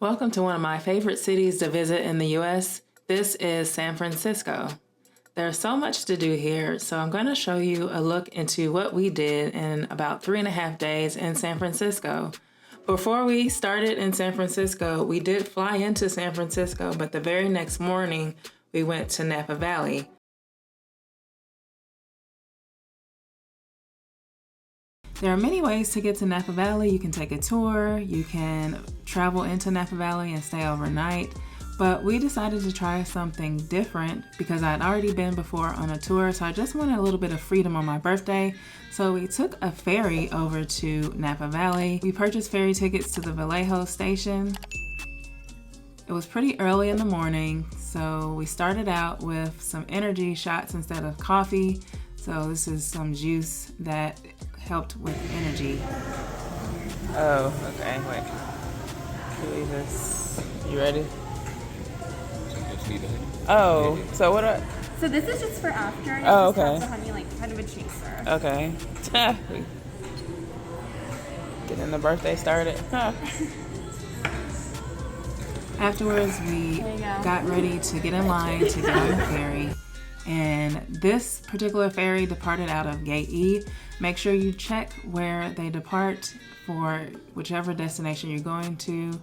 Welcome to one of my favorite cities to visit in the US. This is San Francisco. There's so much to do here, so I'm going to show you a look into what we did in about 3.5 days in San Francisco. Before we started in San Francisco, we did fly into San Francisco, but the very next morning we went to Napa Valley. There are many ways to get to Napa Valley. You can take a tour, you can travel into Napa Valley and stay overnight, but we decided to try something different because I'd already been before on a tour, so I just wanted a little bit of freedom on my birthday. So we took a ferry over to Napa Valley. We purchased ferry tickets to the Vallejo station. It was pretty early in the morning, so we started out with some energy shots instead of coffee. So this is some juice that helped with energy. Oh, okay, wait. Can we just, you ready? Oh, so what are... So this is just for after. And oh, just okay. The honey, like kind of a chaser. Okay. Getting the birthday started. Afterwards, we got ready to get in line to get on the ferry. And this particular ferry departed out of Gate E. Make sure you check where they depart for whichever destination you're going to.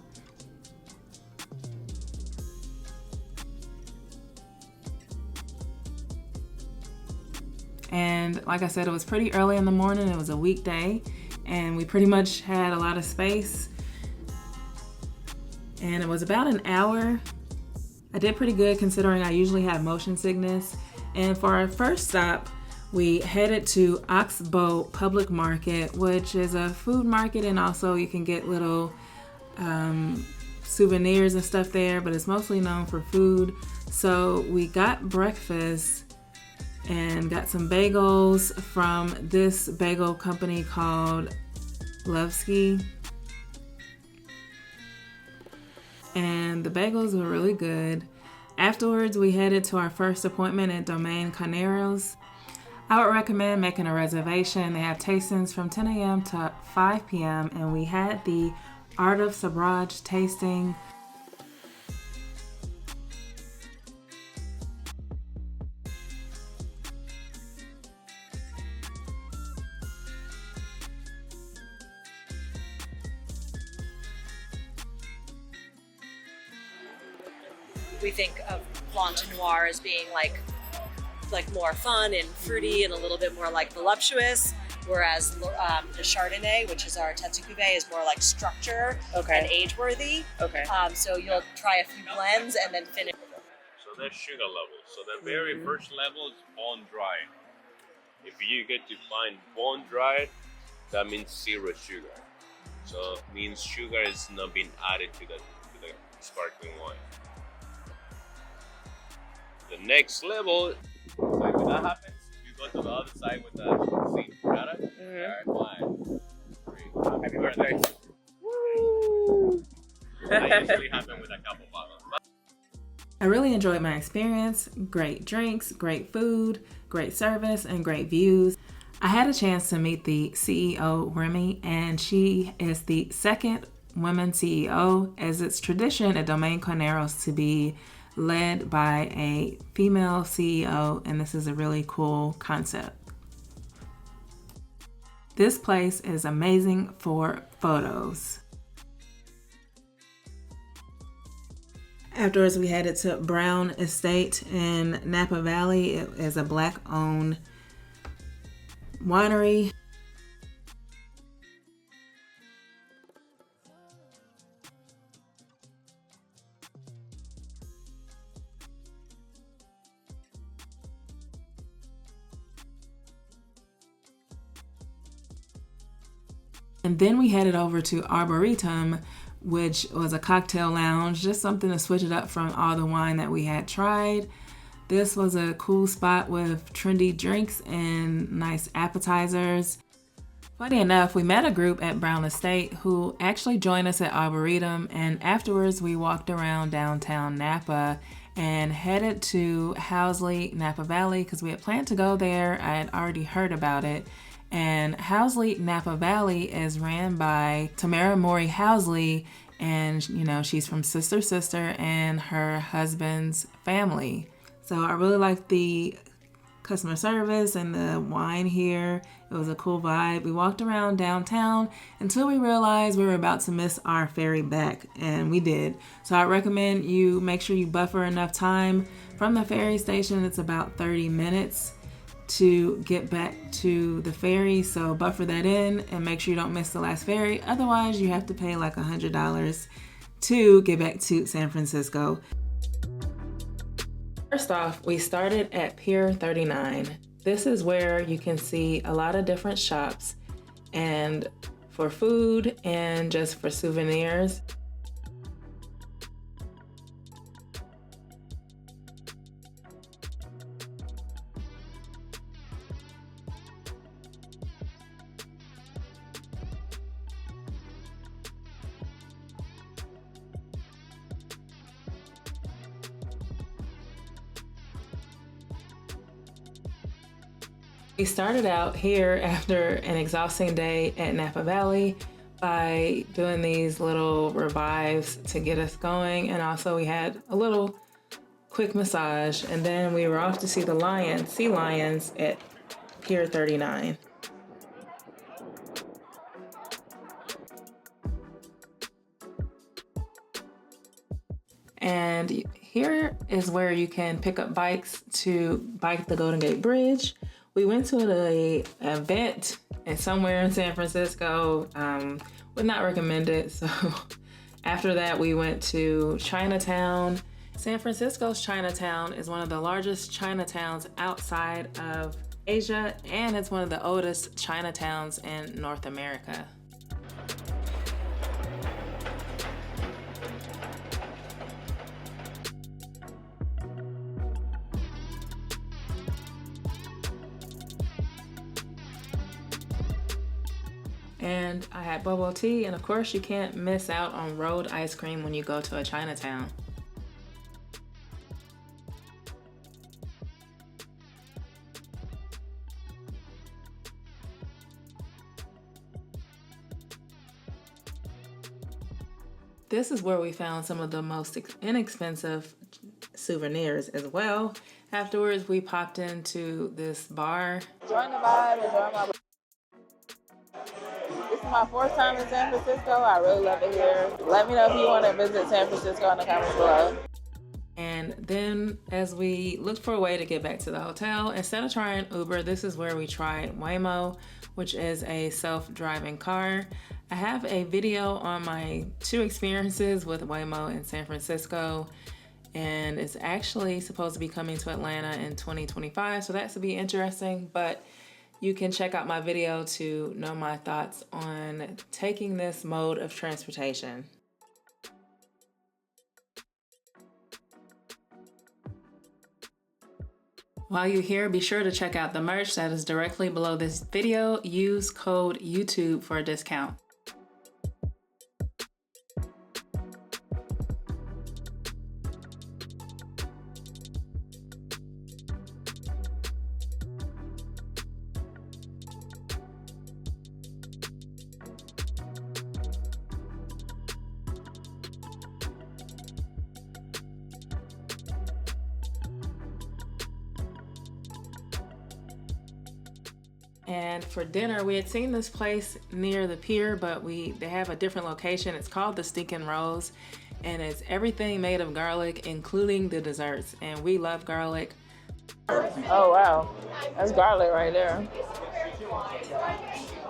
And like I said, it was pretty early in the morning. It was a weekday, and we pretty much had a lot of space. And it was about an hour. I did pretty good considering I usually have motion sickness. And for our first stop, we headed to Oxbow Public Market, which is a food market, and also you can get little souvenirs and stuff there, but it's mostly known for food. So we got breakfast and got some bagels from this bagel company called Lovesky. And the bagels were really good. Afterwards, we headed to our first appointment at Domaine Carneros. I would recommend making a reservation. They have tastings from 10 a.m. to 5 p.m. and we had the Art of Sabrage tasting. We think of Blanc Noir as being like more fun and fruity and a little bit more like voluptuous, whereas the Chardonnay, which is our Tête Cuvée, is more like structure and age-worthy. Okay. So you'll try a few blends and then finish. So that's sugar level. So the very first level is bone dry. If you get to find bone dry, that means zero sugar. So it means sugar is not being added to the sparkling wine. The next level, like when that happens, you go to the other side with the seed. Got it? Alright, 1, 3. Happy birthday. Woo! That usually happens with a couple bottles. I really enjoyed my experience. Great drinks, great food, great service, and great views. I had a chance to meet the CEO, Remy, and she is the second woman CEO, as it's tradition at Domaine Carneros to be led by a female CEO, and this is a really cool concept. This place is amazing for photos. Afterwards, we headed to Brown Estate in Napa Valley. It is a Black-owned winery. And then we headed over to Arboretum, which was a cocktail lounge, just something to switch it up from all the wine that we had tried. This was a cool spot with trendy drinks and nice appetizers. Funny enough, we met a group at Brown Estate who actually joined us at Arboretum, and afterwards we walked around downtown Napa and headed to Housley, Napa Valley, because we had planned to go there. I had already heard about it. And Housley Napa Valley is ran by Tamara Mori Housley, and you know, she's from sister and her husband's family. So I really liked the customer service and the wine here. It was a cool vibe. We walked around downtown until we realized we were about to miss our ferry back, and we did. So I recommend you make sure you buffer enough time from the ferry station. It's about 30 minutes to get back to the ferry, so buffer that in and make sure you don't miss the last ferry. Otherwise, you have to pay like $100 to get back to San Francisco. First off, we started at Pier 39. This is where you can see a lot of different shops and for food and just for souvenirs. We started out here after an exhausting day at Napa Valley by doing these little revives to get us going, and also we had a little quick massage, and then we were off to see the sea lions at Pier 39. And here is where you can pick up bikes to bike the Golden Gate Bridge. We went to an event somewhere in San Francisco. Would not recommend it. So after that, we went to Chinatown. San Francisco's Chinatown is one of the largest Chinatowns outside of Asia, and it's one of the oldest Chinatowns in North America. And I had bubble tea, and of course you can't miss out on rolled ice cream when you go to a Chinatown. This is where we found some of the most inexpensive souvenirs as well. Afterwards, we popped into this bar. Join the vibe, enjoy my. This is my fourth time in San Francisco. I really love it here. Let me know if you want to visit San Francisco in the comments below. And then as we looked for a way to get back to the hotel, instead of trying Uber, this is where we tried Waymo, which is a self-driving car. I have a video on my 2 experiences with Waymo in San Francisco, and it's actually supposed to be coming to Atlanta in 2025, so that should be interesting. But you can check out my video to know my thoughts on taking this mode of transportation. While you're here, be sure to check out the merch that is directly below this video. Use code YouTube for a discount. And for dinner, we had seen this place near the pier, but they have a different location. It's called the Stinkin' Rose, and it's everything made of garlic, including the desserts. And we love garlic. Oh wow, that's garlic right there.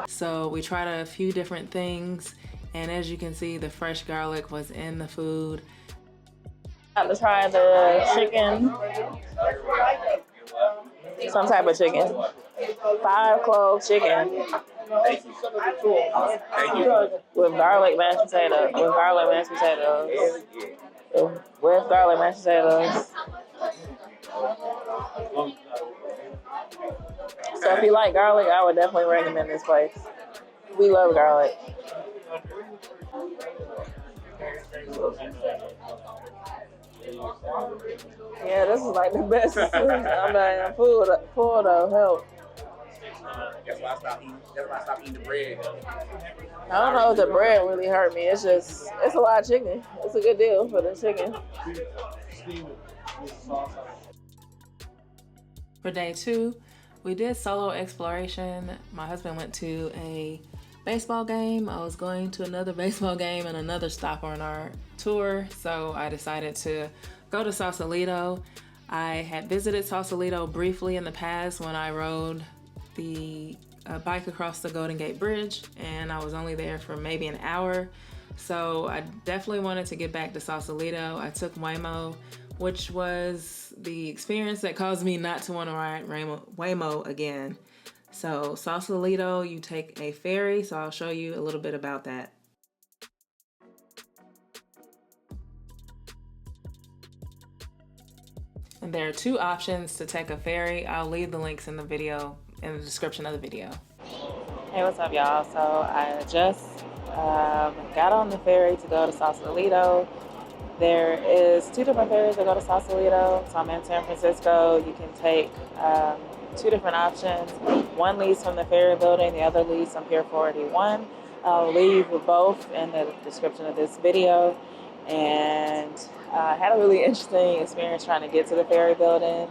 So we tried a few different things, and as you can see, the fresh garlic was in the food. I had to try the chicken, some type of chicken. 5-clove chicken. Thank you. With garlic mashed potatoes. With garlic mashed potatoes. With garlic mashed potatoes. So if you like garlic, I would definitely recommend this place. We love garlic. Yeah, this is like the best food though. Help. That's why I stopped eating. That's why I stopped eating the bread. I don't know if the bread really hurt me. It's a lot of chicken. It's a good deal for the chicken. For day 2, we did solo exploration. My husband went to a baseball game. I was going to another baseball game and another stop on our tour, so I decided to go to Sausalito. I had visited Sausalito briefly in the past when I rode the bike across the Golden Gate Bridge, and I was only there for maybe an hour. So I definitely wanted to get back to Sausalito. I took Waymo, which was the experience that caused me not to want to ride Waymo again. So Sausalito, you take a ferry, so I'll show you a little bit about that. And there are 2 options to take a ferry. I'll leave the links in the video, in the description of the video. Hey, what's up, y'all? So I just got on the ferry to go to Sausalito. There is 2 different ferries that go to Sausalito. So I'm in San Francisco. You can take 2 different options. One leaves from the ferry building, the other leaves from Pier 481. I'll leave with both in the description of this video. And I had a really interesting experience trying to get to the ferry building.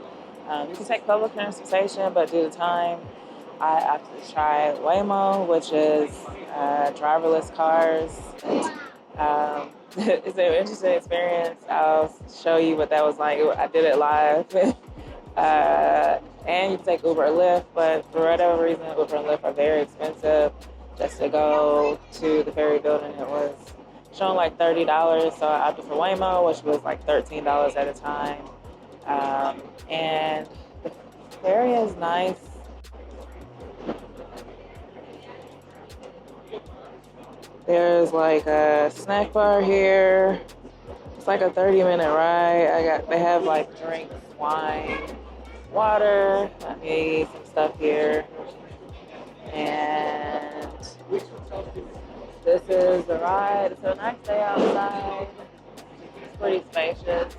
You can take public transportation, but due to time, I opted to try Waymo, which is driverless cars. It's an interesting experience. I'll show you what that was like. I did it live. And you can take Uber or Lyft, but for whatever reason, Uber and Lyft are very expensive. Just to go to the ferry building, it was showing like $30, so I opted for Waymo, which was like $13 at a time. And the ferry is nice. There's like a snack bar here. It's like a 30-minute ride. They have like drinks, wine, water. I need some stuff here. And this is the ride. It's a nice day outside. It's pretty spacious.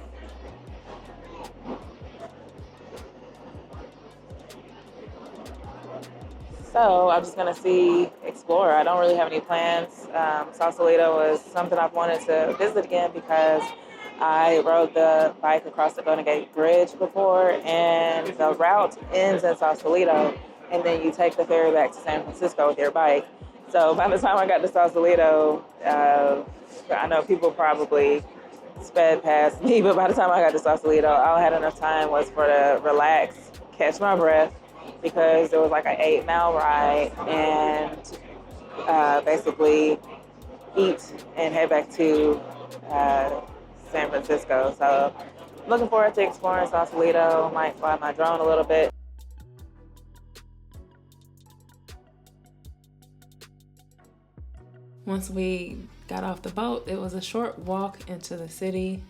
So I'm just gonna explore. I don't really have any plans. Sausalito was something I've wanted to visit again because I rode the bike across the Golden Gate Bridge before, and the route ends in Sausalito, and then you take the ferry back to San Francisco with your bike. So by the time I got to Sausalito, I know people probably sped past me, but by the time I got to Sausalito, all I had enough time was for to relax, catch my breath, because there was like an 8-mile ride, and basically eat and head back to San Francisco. So I'm looking forward to exploring Sausalito. Might fly my drone a little bit. Once we got off the boat, it was a short walk into the city.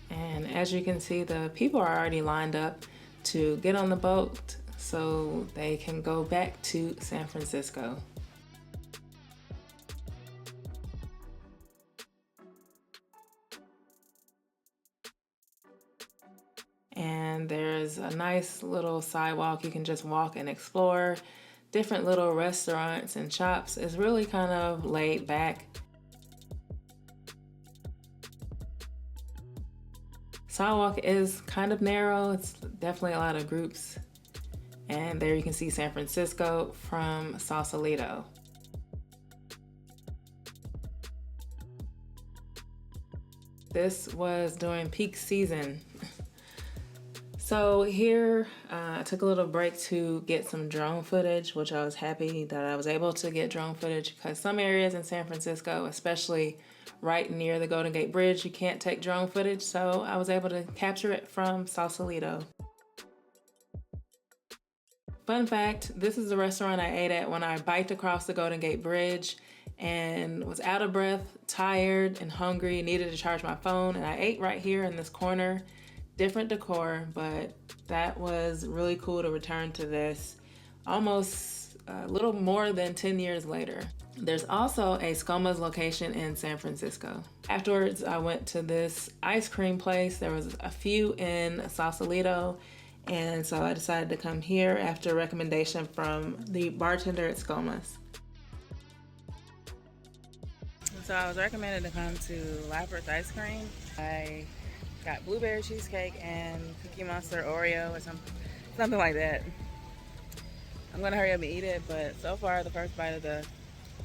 And as you can see, the people are already lined up to get on the boat so they can go back to San Francisco. And there's a nice little sidewalk. You can just walk and explore different little restaurants and shops. It's really kind of laid back. Sidewalk is kind of narrow. It's definitely a lot of groups. And there you can see San Francisco from Sausalito. This was during peak season. So here, I took a little break to get some drone footage, which I was happy that I was able to get drone footage, because some areas in San Francisco, especially right near the Golden Gate Bridge, you can't take drone footage, so I was able to capture it from Sausalito. Fun fact, this is the restaurant I ate at when I biked across the Golden Gate Bridge and was out of breath, tired, and hungry, needed to charge my phone, and I ate right here in this corner. Different decor, but that was really cool to return to this almost a little more than 10 years later. There's also a ScoMa's location in San Francisco. Afterwards, I went to this ice cream place. There was a few in Sausalito, and so I decided to come here after a recommendation from the bartender at ScoMa's. So I was recommended to come to Lapper's Ice Cream. I got blueberry cheesecake and Cookie Monster Oreo or something like that. I'm gonna hurry up and eat it, but so far the first bite of the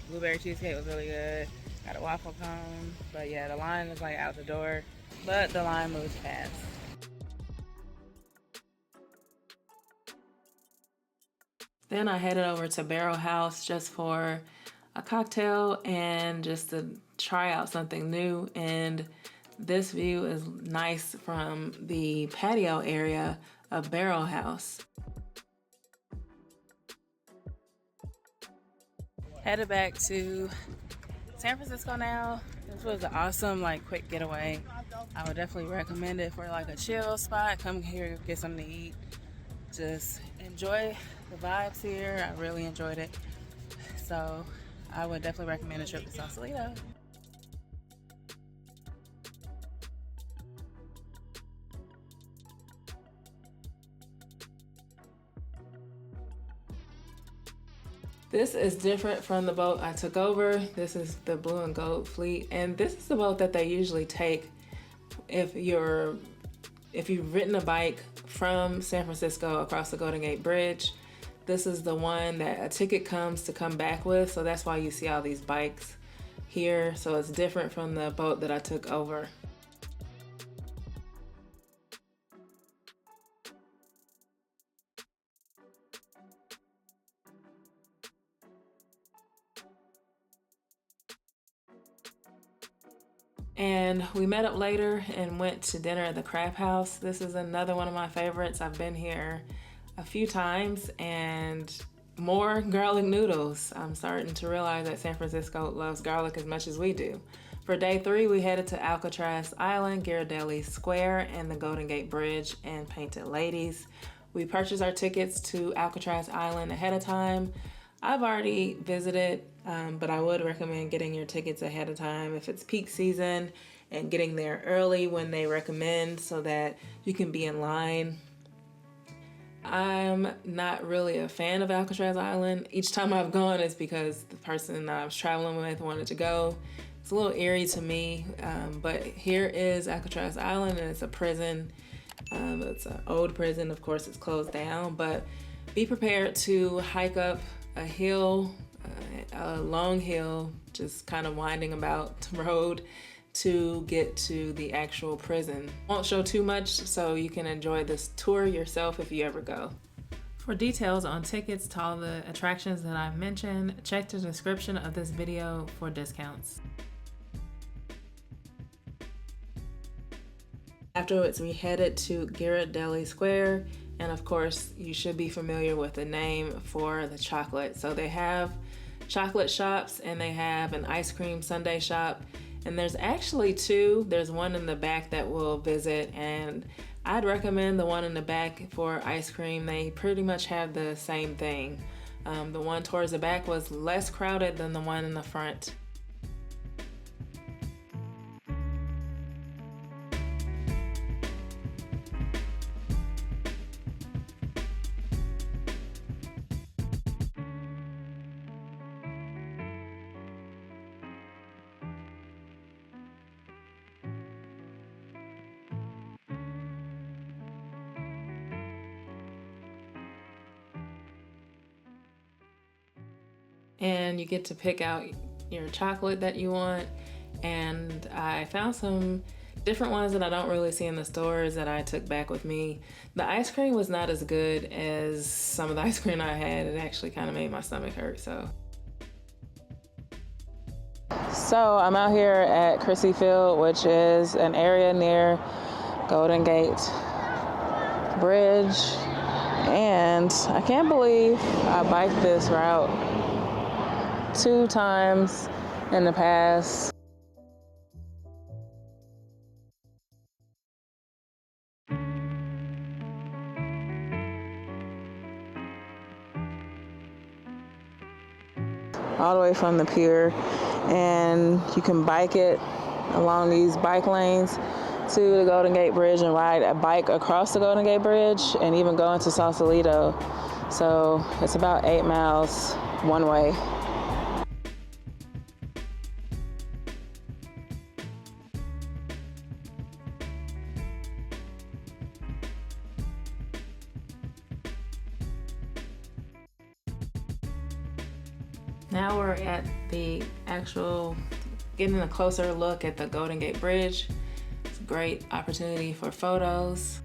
blueberry cheesecake was really good. Got a waffle cone, but yeah, the line is like out the door, but the line moves fast. Then I headed over to Barrel House just for a cocktail and just to try out something new. And this view is nice from the patio area of Barrel House. Headed back to San Francisco now. This was an awesome, quick getaway. I would definitely recommend it for a chill spot. Come here, get something to eat. Just enjoy the vibes here. I really enjoyed it. So I would definitely recommend a trip to Sausalito. This is different from the boat I took over. This is the Blue and Gold Fleet, and this is the boat that they usually take if you've ridden a bike from San Francisco across the Golden Gate Bridge. This is the one that a ticket comes to come back with, so that's why you see all these bikes here. So it's different from the boat that I took over. And we met up later and went to dinner at the Crab House. This is another one of my favorites. I've been here a few times, and more garlic noodles. I'm starting to realize that San Francisco loves garlic as much as we do. For day 3, we headed to Alcatraz Island, Ghirardelli Square, and the Golden Gate Bridge and Painted Ladies. We purchased our tickets to Alcatraz Island ahead of time. I've already visited, but I would recommend getting your tickets ahead of time if it's peak season, and getting there early when they recommend so that you can be in line. I'm not really a fan of Alcatraz Island. Each time I've gone, it's because the person that I was traveling with wanted to go. It's a little eerie to me, but here is Alcatraz Island, and it's a prison. It's an old prison. Of course, it's closed down, but be prepared to hike up a hill, a long hill, just kind of winding about the road to get to the actual prison. Won't show too much, so you can enjoy this tour yourself if you ever go. For details on tickets to all the attractions that I've mentioned, check the description of this video for discounts. Afterwards, we headed to Ghirardelli Square, and of course, you should be familiar with the name for the chocolate. So they have chocolate shops and they have an ice cream sundae shop. And there's actually 2. There's one in the back that we'll visit, and I'd recommend the one in the back for ice cream. They pretty much have the same thing. The one towards the back was less crowded than the one in the front. And you get to pick out your chocolate that you want. And I found some different ones that I don't really see in the stores that I took back with me. The ice cream was not as good as some of the ice cream I had. It actually kind of made my stomach hurt, So I'm out here at Crissy Field, which is an area near Golden Gate Bridge. And I can't believe I biked this route 2 times in the past. all the way from the pier, and you can bike it along these bike lanes to the Golden Gate Bridge and ride a bike across the Golden Gate Bridge and even go into Sausalito. So it's about 8 miles one way. Now we're at the actual, getting a closer look at the Golden Gate Bridge. It's a great opportunity for photos.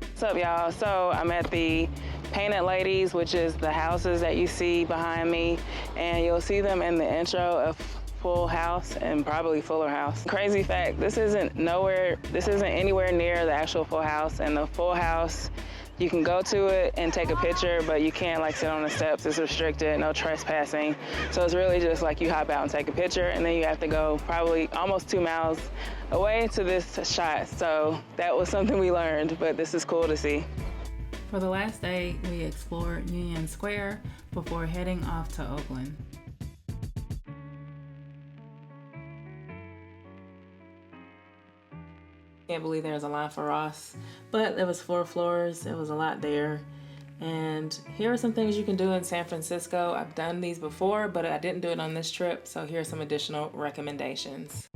What's up, y'all? So I'm at the Painted Ladies, which is the houses that you see behind me, and you'll see them in the intro of Full House and probably Fuller House. Crazy fact, this isn't anywhere near the actual Full House, and the Full House, you can go to it and take a picture, but you can't like sit on the steps. It's restricted, no trespassing. So it's really just like you hop out and take a picture, and then you have to go probably almost 2 miles away to this shot. So that was something we learned, but this is cool to see. For the last day, we explored Union Square before heading off to Oakland. Can't believe there's a line for Ross, but there was 4 floors. It was a lot there. And here are some things you can do in San Francisco. I've done these before, but I didn't do it on this trip, so here are some additional recommendations.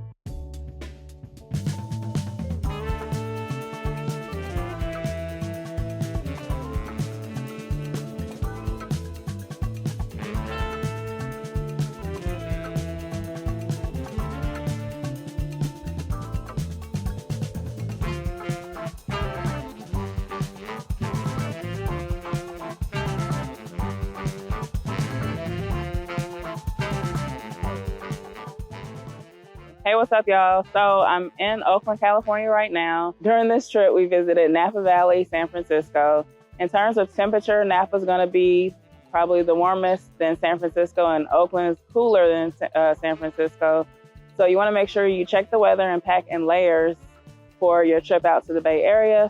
Hey, what's up, y'all? So I'm in Oakland, California right now. During this trip, we visited Napa Valley, San Francisco. In terms of temperature, Napa's gonna be probably the warmest, then San Francisco, and Oakland is cooler than San Francisco. So you wanna make sure you check the weather and pack in layers for your trip out to the Bay Area.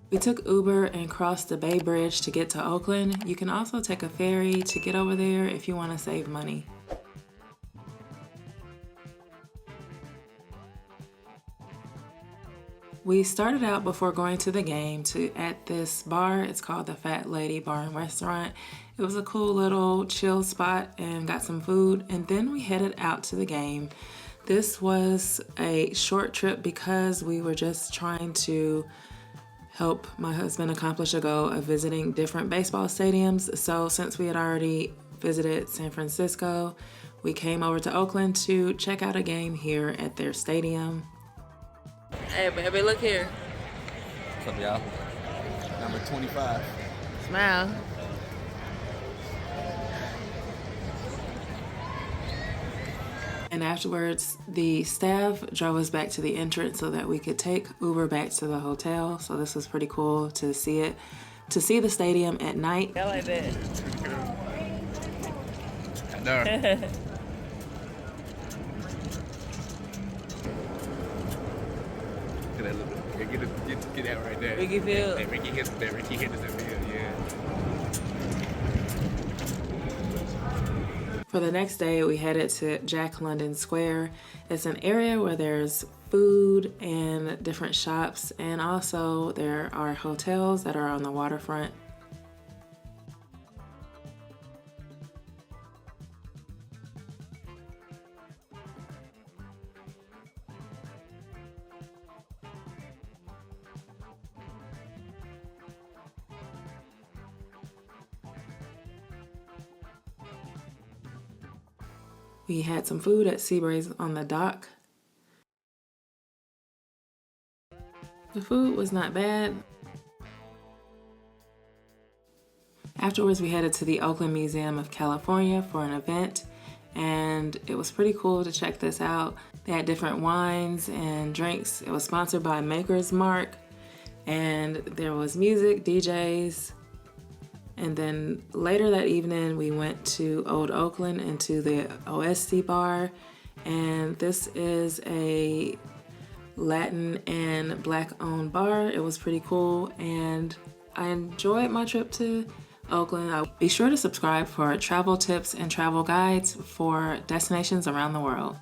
We took Uber and crossed the Bay Bridge to get to Oakland. You can also take a ferry to get over there if you wanna save money. We started out before going to the game at this bar. It's called the Fat Lady Bar and Restaurant. It was a cool little chill spot and got some food, and then we headed out to the game. This was a short trip because we were just trying to help my husband accomplish a goal of visiting different baseball stadiums. So since we had already visited San Francisco, we came over to Oakland to check out a game here at their stadium. Hey, baby, look here. What's up, y'all? Number 25. Smile. And afterwards, the staff drove us back to the entrance so that we could take Uber back to the hotel. So this was pretty cool to see it, to see the stadium at night. I like that. I know. Get that right there. Ricky Field. Hey, Ricky hits that. Ricky hits that field, yeah. For the next day, we headed to Jack London Square. It's an area where there's food and different shops, and also there are hotels that are on the waterfront. We had some food at Seabray's on the dock. The food was not bad. Afterwards, we headed to the Oakland Museum of California for an event, and it was pretty cool to check this out. They had different wines and drinks. It was sponsored by Maker's Mark, and there was music, DJs. And then later that evening, we went to Old Oakland and to the OSC bar. And this is a Latin and Black owned bar. It was pretty cool. And I enjoyed my trip to Oakland. Be sure to subscribe for travel tips and travel guides for destinations around the world.